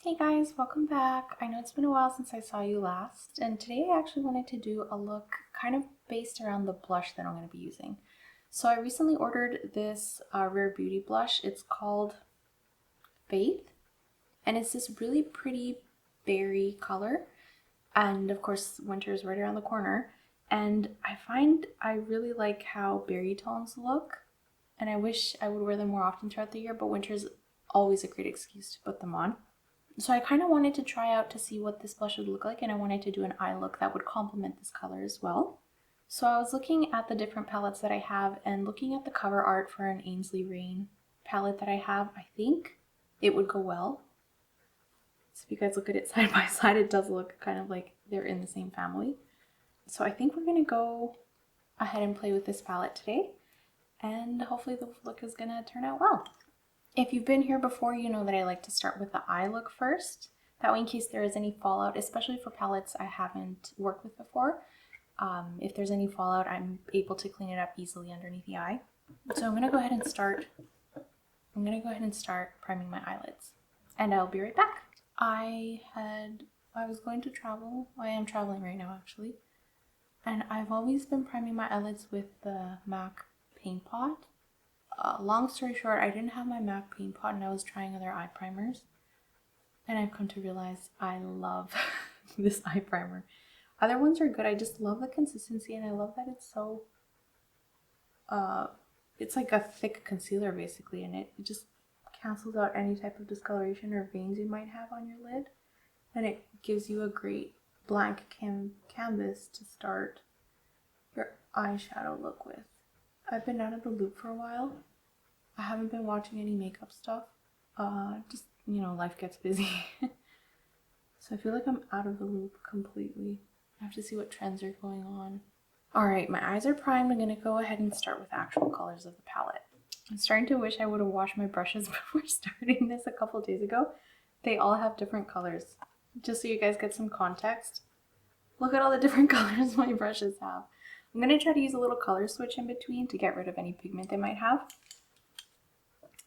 Hey guys, welcome back. I know it's been a while since I saw you last, and today I actually wanted to do a look kind of based around the blush that I'm going to be using. So I recently ordered this Rare Beauty blush. It's called Faith, and it's this really pretty berry color, and of course winter is right around the corner, and I find I really like how berry tones look, and I wish I would wear them more often throughout the year, but winter is always a great excuse to put them on. So I kind of wanted to try out to see what this blush would look like, and I wanted to do an eye look that would complement this color as well. So I was looking at the different palettes that I have and looking at the cover art for an Einsley Rain palette that I have. I think it would go well. So if you guys look at it side by side, it does look kind of like they're in the same family. So I think we're going to go ahead and play with this palette today, and hopefully the look is going to turn out well. If you've been here before, you know that I like to start with the eye look first. That way, in case there is any fallout, especially for palettes I haven't worked with before, if there's any fallout, I'm able to clean it up easily underneath the eye. So I'm gonna go ahead and start priming my eyelids, and I'll be right back. I was going to travel. I am traveling right now actually, and I've always been priming my eyelids with the MAC Paint Pot. Long story short, I didn't have my MAC Paint Pot and I was trying other eye primers, and I've come to realize I love this eye primer. Other ones are good, I just love the consistency, and I love that it's so, it's like a thick concealer basically, and it just cancels out any type of discoloration or veins you might have on your lid, and it gives you a great blank canvas to start your eyeshadow look with. I've been out of the loop for a while. I haven't been watching any makeup stuff. Just, you know, life gets busy. So I feel like I'm out of the loop completely. I have to see what trends are going on. Alright, my eyes are primed. I'm going to go ahead and start with actual colors of the palette. I'm starting to wish I would have washed my brushes before starting this a couple days ago. They all have different colors. Just so you guys get some context, look at all the different colors my brushes have. I'm going to try to use a little color switch in between to get rid of any pigment they might have,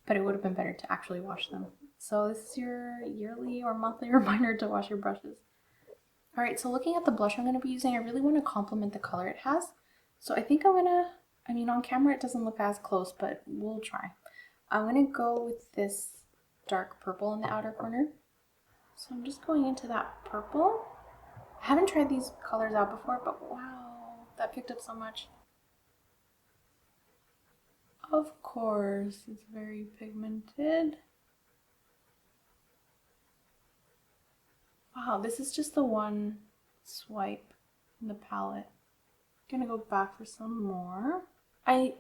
but it would have been better to actually wash them. So this is your yearly or monthly reminder to wash your brushes. Alright, so looking at the blush I'm going to be using, I really want to complement the color it has. So I think on camera it doesn't look as close, but we'll try. I'm going to go with this dark purple in the outer corner. So I'm just going into that purple. I haven't tried these colors out before, but wow. That picked up so much. Of course, it's very pigmented. Wow, this is just the one swipe in the palette. I'm gonna go back for some more.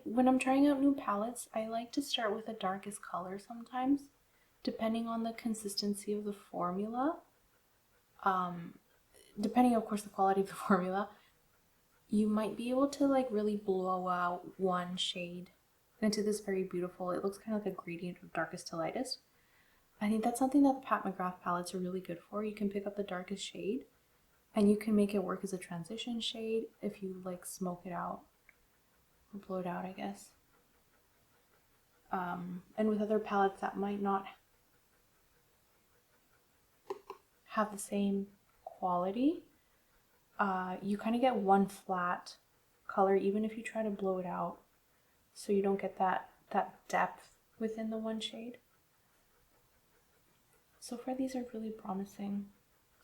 When I'm trying out new palettes, I like to start with the darkest color sometimes, depending on the consistency of the formula. Depending, of course, the quality of the formula. You might be able to like really blow out one shade into this very beautiful, it looks kind of like a gradient of darkest to lightest. I think that's something that the Pat McGrath palettes are really good for. You can pick up the darkest shade and you can make it work as a transition shade if you like smoke it out or blow it out, I guess. And with other palettes that might not have the same quality, you kind of get one flat color even if you try to blow it out, so you don't get that depth within the one shade. So far these are really promising,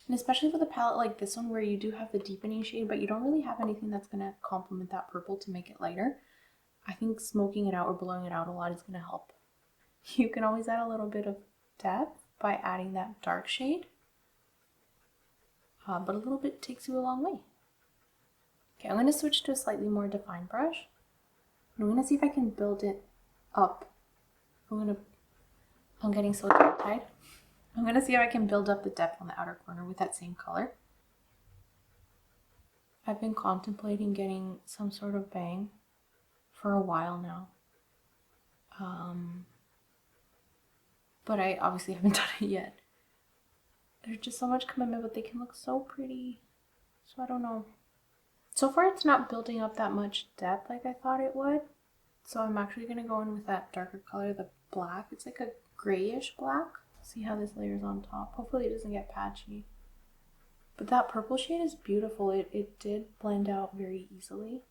and especially with a palette like this one where you do have the deepening shade but you don't really have anything that's going to complement that purple to make it lighter. I think smoking it out or blowing it out a lot is going to help. You can always add a little bit of depth by adding that dark shade. But a little bit takes you a long way. Okay, I'm going to switch to a slightly more defined brush. And I'm going to see if I can build it up. I'm getting so tongue-tied. I'm going to see if I can build up the depth on the outer corner with that same color. I've been contemplating getting some sort of bang for a while now. But I obviously haven't done it yet. There's just so much commitment, but they can look so pretty. So I don't know. So far it's not building up that much depth like I thought it would. So I'm actually going to go in with that darker color, the black. It's like a grayish black. See how this layers on top. Hopefully it doesn't get patchy. But that purple shade is beautiful. It did blend out very easily.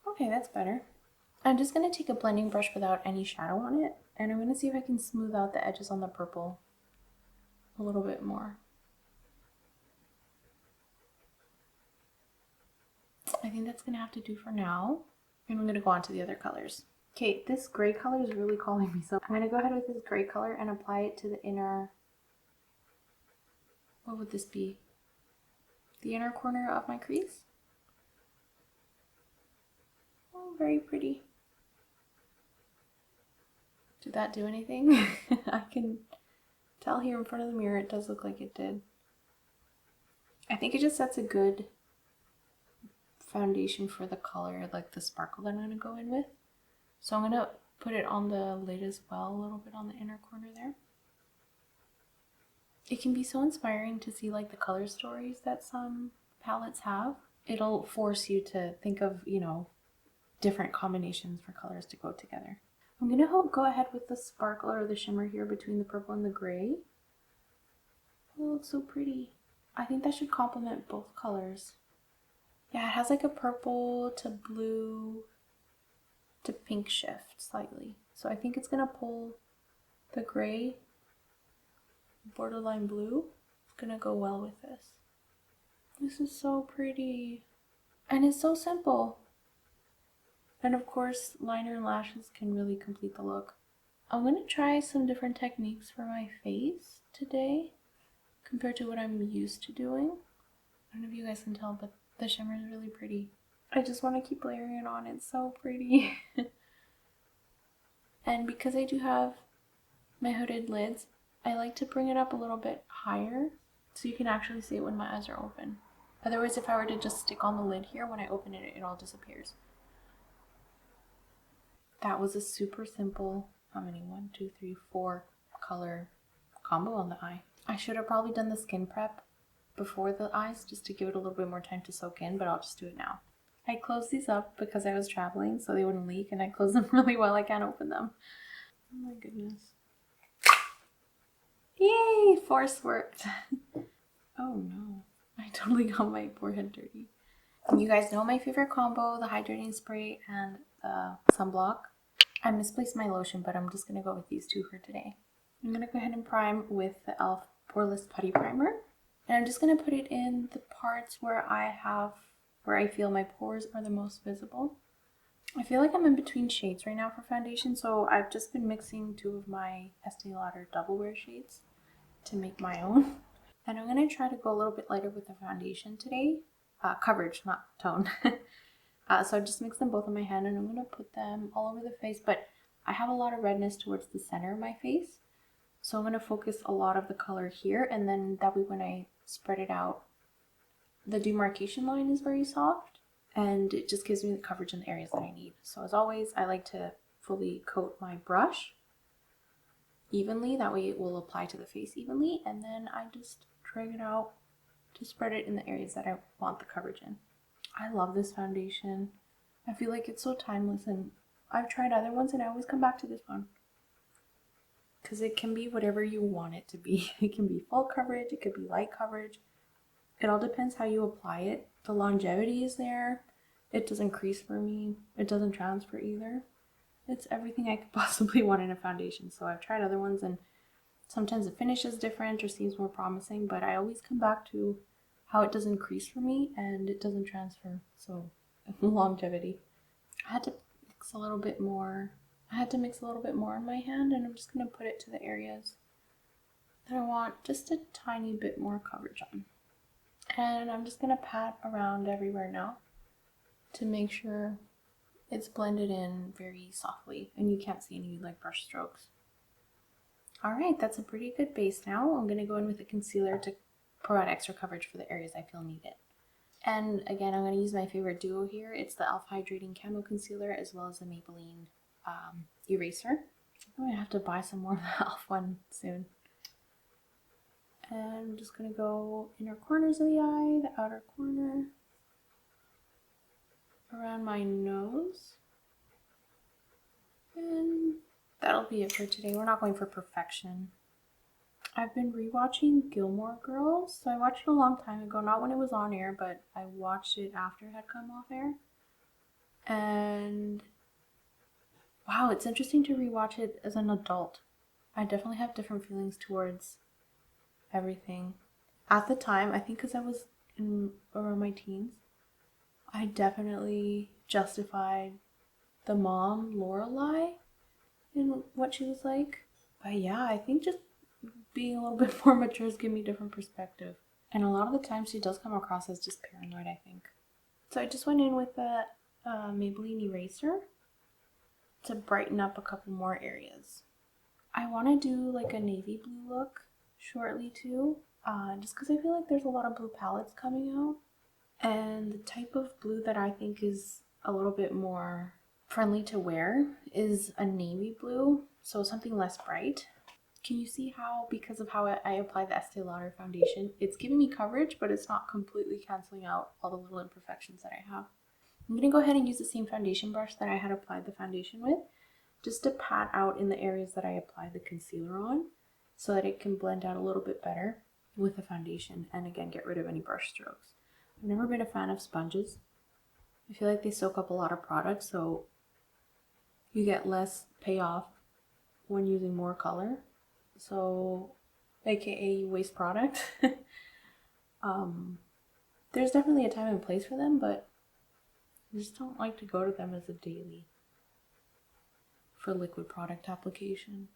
Okay, that's better. I'm just going to take a blending brush without any shadow on it, and I'm going to see if I can smooth out the edges on the purple a little bit more. I think that's going to have to do for now, and I'm going to go on to the other colors. Okay, this gray color is really calling me, so I'm going to go ahead with this gray color and apply it to the inner, what would this be? The inner corner of my crease. Oh, very pretty. Did that do anything? I can tell here in front of the mirror it does look like it did. I think it just sets a good foundation for the color, like the sparkle that I'm going to go in with. So I'm going to put it on the lid as well, a little bit on the inner corner there. It can be so inspiring to see like the color stories that some palettes have. It'll force you to think of, you know, different combinations for colors to go together. I'm going to go ahead with the sparkle or the shimmer here between the purple and the gray. Oh, it looks so pretty. I think that should complement both colors. Yeah, it has like a purple to blue to pink shift slightly. So I think it's going to pull the gray, borderline blue. It's going to go well with this. This is so pretty. And it's so simple. And of course, liner and lashes can really complete the look. I'm going to try some different techniques for my face today compared to what I'm used to doing. I don't know if you guys can tell, but the shimmer is really pretty. I just want to keep layering it on. It's so pretty. And because I do have my hooded lids, I like to bring it up a little bit higher so you can actually see it when my eyes are open. Otherwise, if I were to just stick on the lid here, when I open it, it all disappears. That was a super simple, how many? 1, 2, 3, 4 color combo on the eye. I should have probably done the skin prep before the eyes just to give it a little bit more time to soak in, but I'll just do it now. I closed these up because I was traveling so they wouldn't leak, and I closed them really well. I can't open them. Oh my goodness. Yay! Force worked. Oh no. I totally got my forehead dirty. You guys know my favorite combo, the hydrating spray and the sunblock. I misplaced my lotion, but I'm just going to go with these two for today. I'm going to go ahead and prime with the e.l.f. Poreless Putty Primer. And I'm just going to put it in the parts where I feel my pores are the most visible. I feel like I'm in between shades right now for foundation, so I've just been mixing two of my Estee Lauder Double Wear shades to make my own. And I'm going to try to go a little bit lighter with the foundation today. Coverage, not tone. So I just mix them both on my hand, and I'm going to put them all over the face, but I have a lot of redness towards the center of my face. So I'm going to focus a lot of the color here, and then that way when I spread it out, the demarcation line is very soft, and it just gives me the coverage in the areas that I need. So as always, I like to fully coat my brush evenly, that way it will apply to the face evenly, and then I just drag it out to spread it in the areas that I want the coverage in. I love this foundation. I feel like it's so timeless, and I've tried other ones and I always come back to this one. Because it can be whatever you want it to be. It can be full coverage, it could be light coverage. It all depends how you apply it. The longevity is there. It doesn't crease for me. It doesn't transfer either. It's everything I could possibly want in a foundation. So I've tried other ones, and sometimes the finish is different or seems more promising, but I always come back to how it doesn't crease for me and it doesn't transfer. So longevity. I had to mix a little bit more on my hand, and I'm just going to put it to the areas that I want just a tiny bit more coverage on. And I'm just going to pat around everywhere now to make sure it's blended in very softly and you can't see any like brush strokes. Alright, that's a pretty good base now. I'm going to go in with a concealer to provide extra coverage for the areas I feel need it. And again, I'm going to use my favorite duo here. It's the e.l.f. Hydrating Camo Concealer as well as the Maybelline eraser. I'm going to have to buy some more of the e.l.f. one soon. And I'm just going to go inner corners of the eye, the outer corner, around my nose, and that'll be it for today. We're not going for perfection. I've been rewatching Gilmore Girls. So I watched it a long time ago, not when it was on air, but I watched it after it had come off air. And wow, it's interesting to rewatch it as an adult. I definitely have different feelings towards everything. At the time, I think because I was around my teens, I definitely justified the mom, Lorelai, in what she was like. But yeah, I think just being a little bit more mature has given me a different perspective. And a lot of the time she does come across as just paranoid, I think. So I just went in with the Maybelline eraser to brighten up a couple more areas. I want to do like a navy blue look shortly too, just because I feel like there's a lot of blue palettes coming out. And the type of blue that I think is a little bit more friendly to wear is a navy blue, so something less bright. Can you see how, because of how I apply the Estee Lauder foundation, it's giving me coverage, but it's not completely canceling out all the little imperfections that I have. I'm going to go ahead and use the same foundation brush that I had applied the foundation with, just to pat out in the areas that I applied the concealer on, so that it can blend out a little bit better with the foundation, and again, get rid of any brush strokes. I've never been a fan of sponges. I feel like they soak up a lot of product, so you get less payoff when using more color. So, aka you waste product. There's definitely a time and place for them, but I just don't like to go to them as a daily for liquid product application.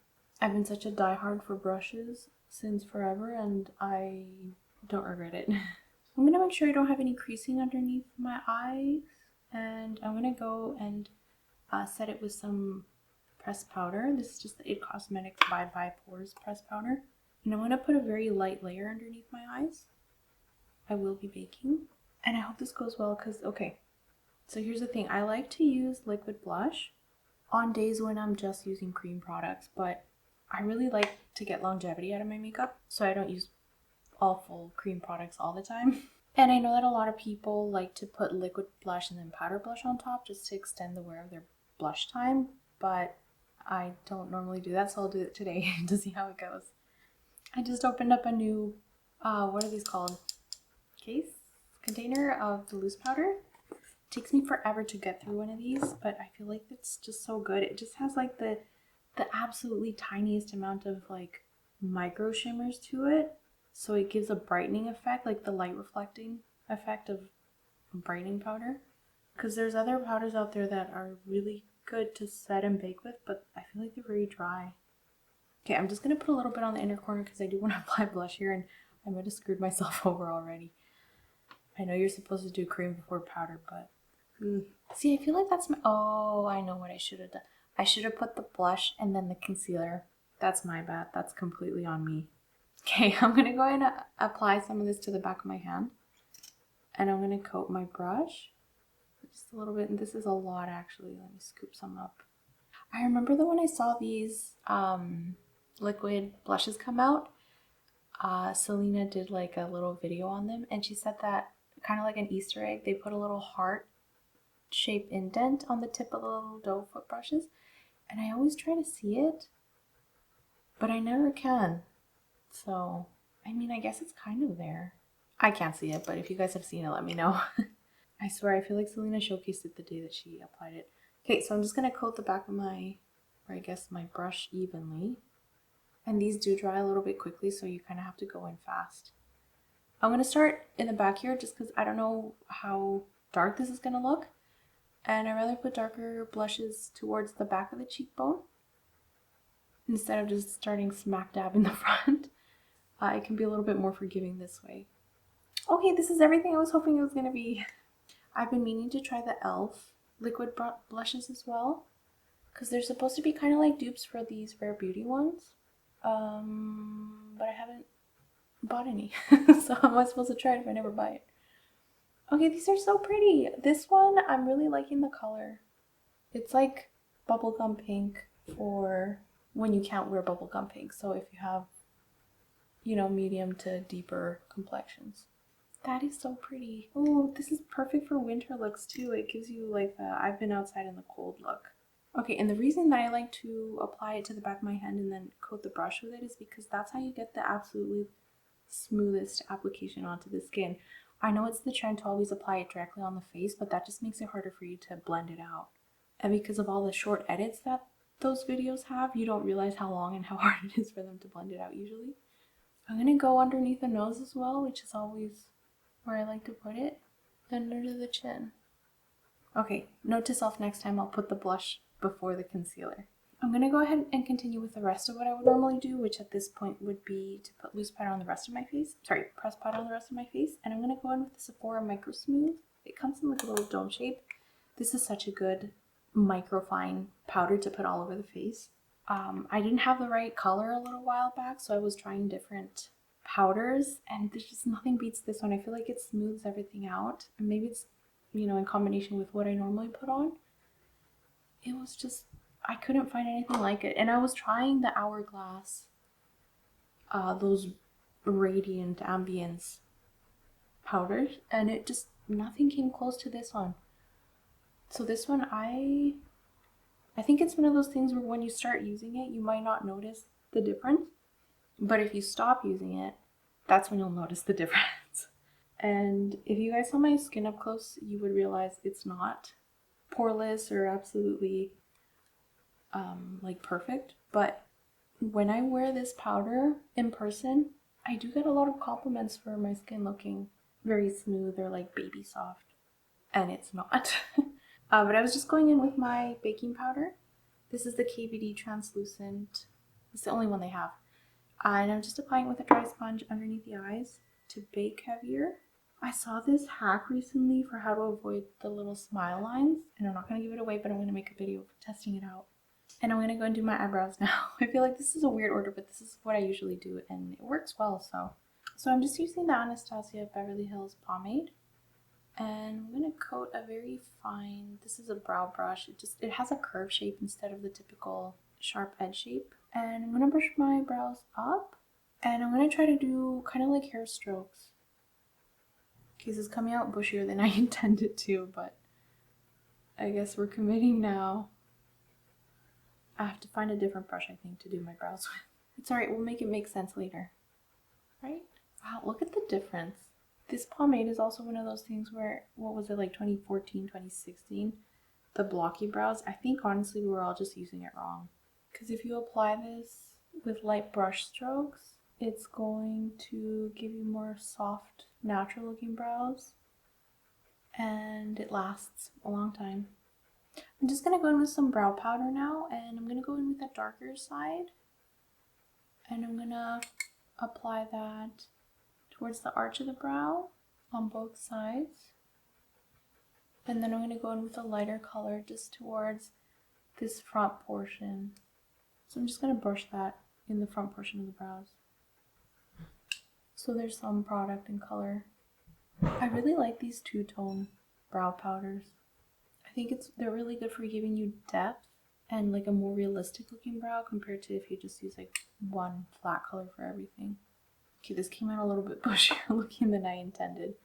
I've been such a diehard for brushes since forever, and I don't regret it. I'm going to make sure I don't have any creasing underneath my eyes, and I'm going to go and set it with some pressed powder. This is just the IT Cosmetics by Pores pressed powder. And I'm going to put a very light layer underneath my eyes. I will be baking. And I hope this goes well because, okay, so here's the thing. I like to use liquid blush on days when I'm just using cream products, but I really like to get longevity out of my makeup, so I don't use all full cream products all the time. And I know that a lot of people like to put liquid blush and then powder blush on top just to extend the wear of their blush time, but I don't normally do that, so I'll do it today to see how it goes. I just opened up a new, what are these called? Container of the loose powder. It takes me forever to get through one of these, but I feel like it's just so good. It just has like the absolutely tiniest amount of like micro shimmers to it, so it gives a brightening effect, like the light reflecting effect of brightening powder. Because there's other powders out there that are really good to set and bake with, but I feel like they're very dry. Okay, I'm just going to put a little bit on the inner corner because I do want to apply blush here, and I might have screwed myself over already. I know you're supposed to do cream before powder, but... See, I feel like that's my... Oh, I know what I should have done. I should have put the blush and then the concealer. That's my bad. That's completely on me. Okay, I'm going to go ahead and apply some of this to the back of my hand. And I'm going to coat my brush. Just a little bit, and this is a lot actually. Let me scoop some up. I remember that when I saw these liquid blushes come out, Selena did like a little video on them, and she said that kind of like an Easter egg, they put a little heart shaped indent on the tip of the little doe foot brushes, and I always try to see it, but I never can. So, I mean, I guess it's kind of there. I can't see it, but if you guys have seen it, let me know. I swear, I feel like Selena showcased it the day that she applied it. Okay, so I'm just going to coat the back of my, or I guess my brush evenly. And these do dry a little bit quickly, so you kind of have to go in fast. I'm going to start in the back here just because I don't know how dark this is going to look. And I'd rather put darker blushes towards the back of the cheekbone instead of just starting smack dab in the front. It can be a little bit more forgiving this way. Okay, this is everything I was hoping it was going to be. I've been meaning to try the e.l.f. liquid blushes as well, because they're supposed to be kind of like dupes for these Rare Beauty ones, but I haven't bought any. So how am I supposed to try it if I never buy it? Okay, these are so pretty. This one, I'm really liking the color. It's like bubblegum pink for when you can't wear bubblegum pink, so if you have, you know, medium to deeper complexions. That is so pretty. Oh, this is perfect for winter looks too. It gives you like the I've been outside in the cold look. Okay, and the reason that I like to apply it to the back of my hand and then coat the brush with it is because that's how you get the absolutely smoothest application onto the skin. I know it's the trend to always apply it directly on the face, but that just makes it harder for you to blend it out. And because of all the short edits that those videos have, you don't realize how long and how hard it is for them to blend it out usually. I'm gonna go underneath the nose as well, which is always where I like to put it, and under the chin. Okay, note to self, next time I'll put the blush before the concealer. I'm going to go ahead and continue with the rest of what I would normally do, which at this point would be to put loose powder on the rest of my face. Sorry, press powder on the rest of my face. And I'm going to go in with the Sephora Micro Smooth. It comes in like a little dome shape. This is such a good microfine powder to put all over the face. I didn't have the right color a little while back, so I was trying different powders, and there's just nothing beats this one. I feel like it smooths everything out, and maybe it's, you know, in combination with what I normally put on. It was just, I couldn't find anything like it. And I was trying the Hourglass, those Radiant Ambience powders, and it just, nothing came close to this one. So this one, I think it's one of those things where when you start using it, you might not notice the difference. But if you stop using it, that's when you'll notice the difference. And if you guys saw my skin up close, you would realize it's not poreless or absolutely like perfect. But when I wear this powder in person, I do get a lot of compliments for my skin looking very smooth or like baby soft. And it's not. But I was just going in with my baking powder. This is the KVD Translucent. It's the only one they have. And I'm just applying it with a dry sponge underneath the eyes to bake heavier. I saw this hack recently for how to avoid the little smile lines, and I'm not going to give it away, but I'm going to make a video testing it out. And I'm going to go and do my eyebrows now. I feel like this is a weird order, but this is what I usually do, and it works well. So I'm just using the Anastasia Beverly Hills pomade, and I'm going to coat a very fine, this is a brow brush. It has a curve shape instead of the typical sharp edge shape. And I'm going to brush my brows up, and I'm going to try to do kind of like hair strokes. Okay, this is coming out bushier than I intended to, but I guess we're committing now. I have to find a different brush, I think, to do my brows with. It's alright, we'll make it make sense later. Right? Wow, look at the difference. This pomade is also one of those things where, what was it, like 2014, 2016? The blocky brows, I think honestly we were all just using it wrong. Because if you apply this with light brush strokes, it's going to give you more soft, natural looking brows. And it lasts a long time. I'm just going to go in with some brow powder now, and I'm going to go in with the darker side. And I'm going to apply that towards the arch of the brow on both sides. And then I'm going to go in with a lighter color just towards this front portion. So I'm just going to brush that in the front portion of the brows. So there's some product and color. I really like these two-tone brow powders. I think they're really good for giving you depth and like a more realistic looking brow compared to if you just use like one flat color for everything. Okay, this came out a little bit bushier looking than I intended.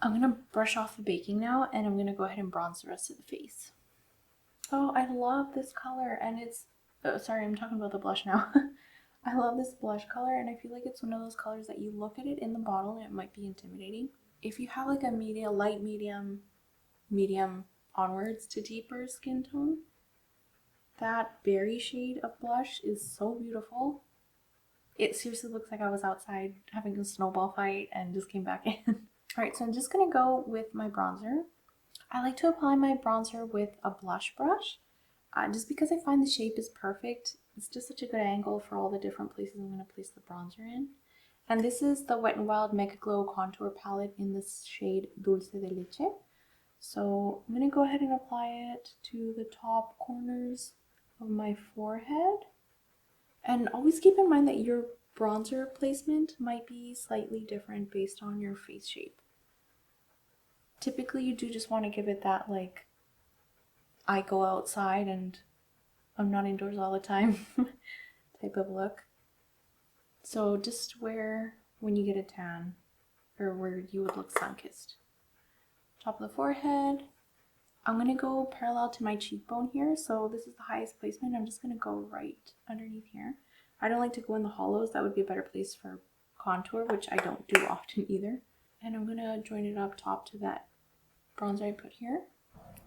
I'm going to brush off the baking now, and I'm going to go ahead and bronze the rest of the face. Oh, I love this color, and it's, oh, sorry, I'm talking about the blush now. I love this blush color, and I feel like it's one of those colors that you look at it in the bottle and it might be intimidating. If you have like a medium, light medium, medium onwards to deeper skin tone, that berry shade of blush is so beautiful. It seriously looks like I was outside having a snowball fight and just came back in. Alright, so I'm just going to go with my bronzer. I like to apply my bronzer with a blush brush, just because I find the shape is perfect. It's just such a good angle for all the different places I'm going to place the bronzer in. And this is the Wet n Wild Megaglo Contour Palette in this shade Dulce de Leche. So I'm going to go ahead and apply it to the top corners of my forehead. And always keep in mind that your bronzer placement might be slightly different based on your face shape. Typically you do just want to give it that like, I go outside and I'm not indoors all the time type of look. So just wear when you get a tan, or where you would look sun-kissed. Top of the forehead, I'm going to go parallel to my cheekbone here. So this is the highest placement. I'm just going to go right underneath here. I don't like to go in the hollows. That would be a better place for contour, which I don't do often either. And I'm going to join it up top to that bronzer I put here.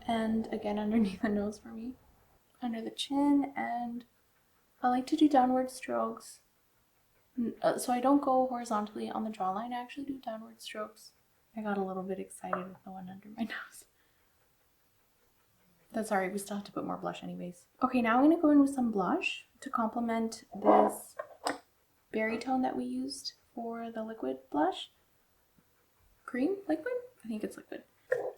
And again, underneath the nose for me. Under the chin, and I like to do downward strokes. So I don't go horizontally on the jawline. I actually do downward strokes. I got a little bit excited with the one under my nose. That's alright, we still have to put more blush anyways. Okay, now I'm going to go in with some blush to complement this berry tone that we used for the liquid blush. Cream? Liquid? I think it's liquid.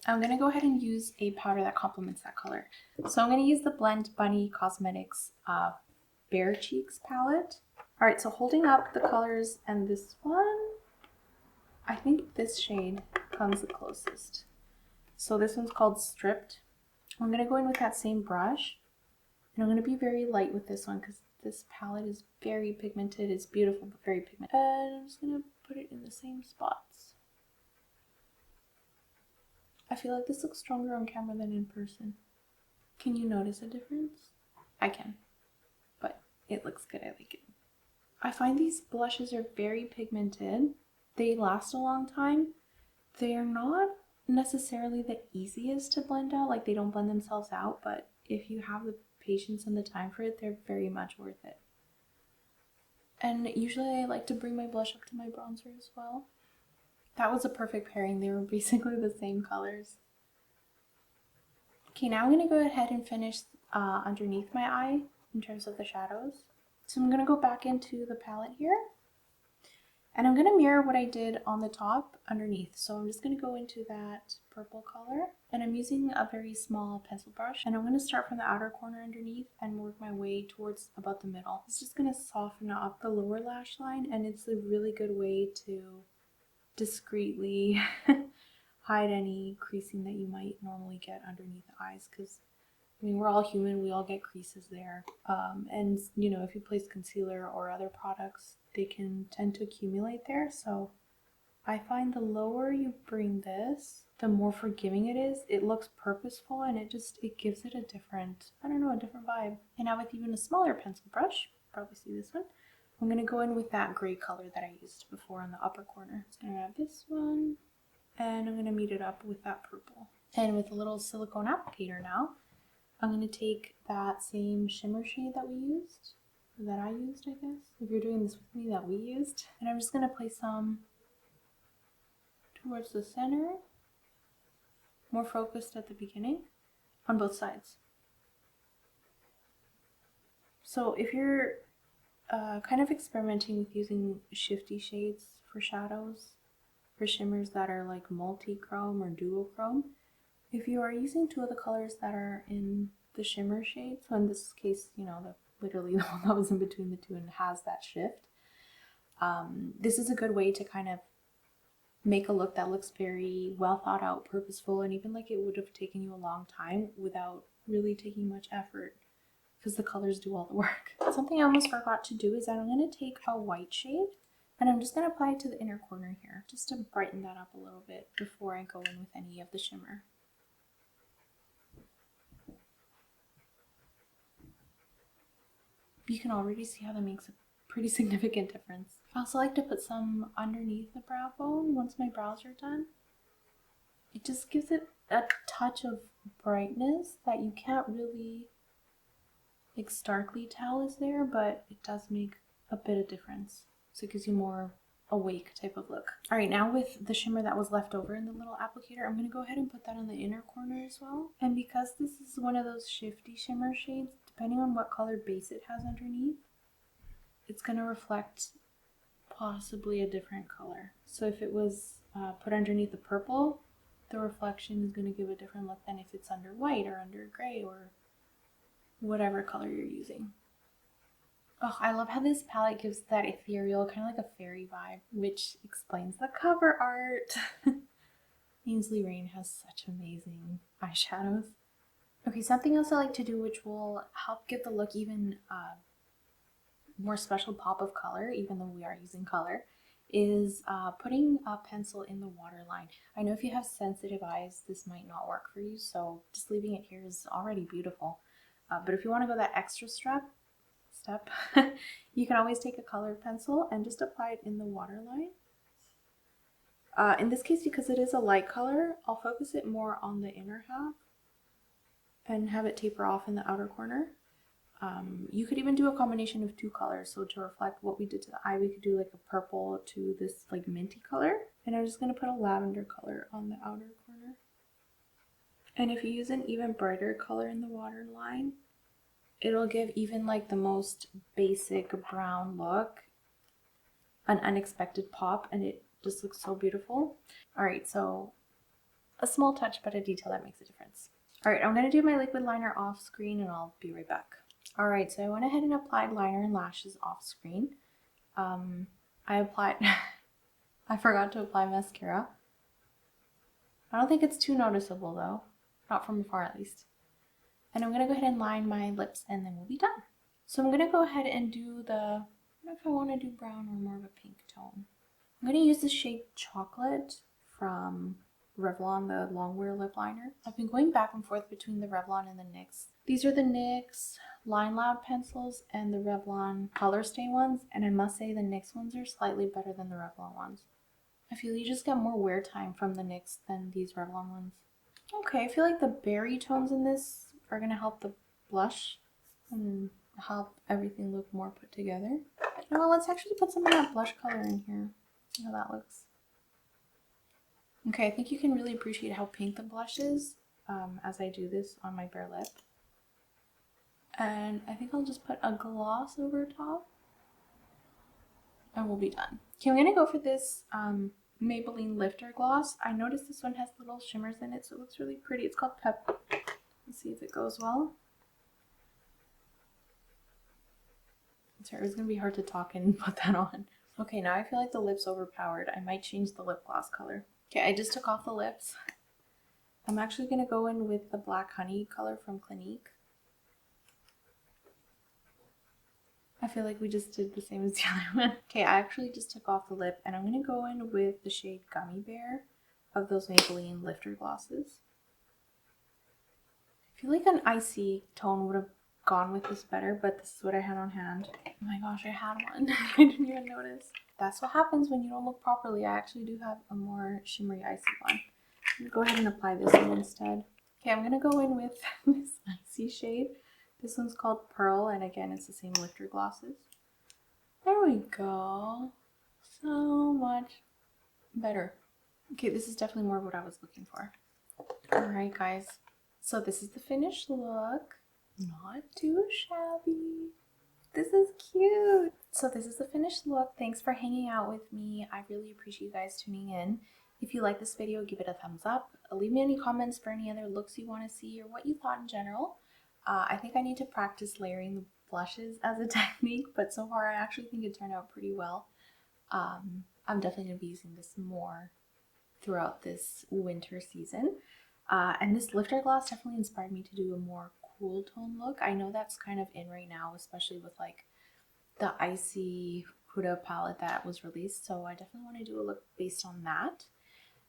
I'm going to go ahead and use a powder that complements that color. So I'm going to use the Blend Bunny Cosmetics Bare Cheeks palette. Alright, so holding up the colors and this one, I think this shade comes the closest. So this one's called Stripped. I'm going to go in with that same brush, and I'm going to be very light with this one because this palette is very pigmented. It's beautiful, but very pigmented. And I'm just going to put it in the same spots. I feel like this looks stronger on camera than in person. Can you notice a difference? I can, but it looks good. I like it. I find these blushes are very pigmented. They last a long time. They are not necessarily the easiest to blend out, like they don't blend themselves out, but if you have the patience and the time for it, they're very much worth it. And usually I like to bring my blush up to my bronzer as well. That was a perfect pairing. They were basically the same colors. Okay, now I'm going to go ahead and finish underneath my eye in terms of the shadows. So I'm going to go back into the palette here. And I'm going to mirror what I did on the top underneath. So I'm just going to go into that purple color. And I'm using a very small pencil brush. And I'm going to start from the outer corner underneath and work my way towards about the middle. It's just going to soften up the lower lash line. And it's a really good way to discreetly hide any creasing that you might normally get underneath the eyes. Because, I mean, we're all human. We all get creases there. And, you know, if you place concealer or other products, they can tend to accumulate there. So I find the lower you bring this, the more forgiving it is. It looks purposeful and it gives it a different, I don't know, a different vibe. And now with even a smaller pencil brush, probably see this one, I'm going to go in with that gray color that I used before on the upper corner. So I'm going to grab this one and I'm going to meet it up with that purple. And with a little silicone applicator now, I'm going to take that same shimmer shade that I used, I guess. If you're doing this with me, that we used. And I'm just going to place some towards the center, more focused at the beginning, on both sides. So if you're kind of experimenting with using shifty shades for shadows, for shimmers that are like multi-chrome or duochrome, if you are using two of the colors that are in the shimmer shade, so in this case, you know, literally the one that was in between the two and has that shift, this is a good way to kind of make a look that looks very well thought out, purposeful, and even like it would have taken you a long time without really taking much effort because the colors do all the work. Something I almost forgot to do is that I'm going to take a white shade and I'm just going to apply it to the inner corner here just to brighten that up a little bit before I go in with any of the shimmer. You can already see how that makes a pretty significant difference. I also like to put some underneath the brow bone once my brows are done. It just gives it a touch of brightness that you can't really like starkly tell is there, but it does make a bit of difference. So it gives you more awake type of look. Alright, now with the shimmer that was left over in the little applicator, I'm going to go ahead and put that on the inner corner as well. And because this is one of those shifty shimmer shades, depending on what color base it has underneath, it's going to reflect possibly a different color. So if it was put underneath the purple, the reflection is going to give a different look than if it's under white or under gray or whatever color you're using. Oh, I love how this palette gives that ethereal, kind of like a fairy vibe, which explains the cover art. Ainsley Rain has such amazing eyeshadows. Okay, something else I like to do which will help give the look even more special pop of color, even though we are using color, is putting a pencil in the waterline. I know if you have sensitive eyes, this might not work for you, so just leaving it here is already beautiful. But if you want to go that extra step, you can always take a colored pencil and just apply it in the waterline. In this case, because it is a light color, I'll focus it more on the inner half and have it taper off in the outer corner. You could even do a combination of two colors, so to reflect what we did to the eye, we could do like a purple to this like minty color, and I'm just going to put a lavender color on the outer corner. And if you use an even brighter color in the waterline, it'll give even like the most basic brown look an unexpected pop, and it just looks so beautiful. Alright, so a small touch but a detail that makes a difference. Alright, I'm going to do my liquid liner off screen and I'll be right back. Alright, so I went ahead and applied liner and lashes off screen. I forgot to apply mascara. I don't think it's too noticeable though, not from afar at least. And I'm going to go ahead and line my lips and then we'll be done. So I'm going to go ahead and do I don't know if I want to do brown or more of a pink tone. I'm going to use the shade Chocolate from Revlon, the Longwear lip liner. I've been going back and forth between the Revlon and the NYX. These are the NYX Line Loud pencils and the Revlon Color Stay ones, and I must say the NYX ones are slightly better than the Revlon ones. I feel you just get more wear time from the NYX than these Revlon ones. Okay, I feel like the berry tones in this are going to help the blush and help everything look more put together. Well, let's actually put some of that blush color in here. See how that looks. Okay, I think you can really appreciate how pink the blush is as I do this on my bare lip. And I think I'll just put a gloss over top and we'll be done. Okay, I'm going to go for this Maybelline Lifter Gloss. I noticed this one has little shimmers in it, so it looks really pretty. It's called Pep. Let's see if it goes well. Sorry, it's going to be hard to talk and put that on. Okay, now I feel like the lip's overpowered. I might change the lip gloss color. Okay, I just took off the lips. I'm actually going to go in with the Black Honey color from Clinique. I feel like we just did the same as the other one. Okay, I actually just took off the lip and I'm going to go in with the shade Gummy Bear of those Maybelline Lifter Glosses. I feel like an icy tone would have gone with this better, but this is what I had on hand. Oh my gosh, I had one. I didn't even notice. That's what happens when you don't look properly. I actually do have a more shimmery icy one. I'm going to go ahead and apply this one instead. Okay, I'm going to go in with this icy shade. This one's called Pearl, and again, it's the same Lifter Glosses. There we go. So much better. Okay, this is definitely more of what I was looking for. Alright, guys. So this is the finished look. Not too shabby. This is cute. So this is the finished look. Thanks for hanging out with me. I really appreciate you guys tuning in. If you like this video, give it a thumbs up. Leave me any comments for any other looks you want to see or what you thought in general. I think I need to practice layering the blushes as a technique, but so far I actually think it turned out pretty well. I'm definitely going to be using this more throughout this winter season. And this lifter gloss definitely inspired me to do a more cool tone look. I know that's kind of in right now, especially with like the icy Huda palette that was released. So I definitely want to do a look based on that.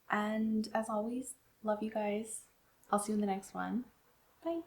And as always, love you guys. I'll see you in the next one. Bye.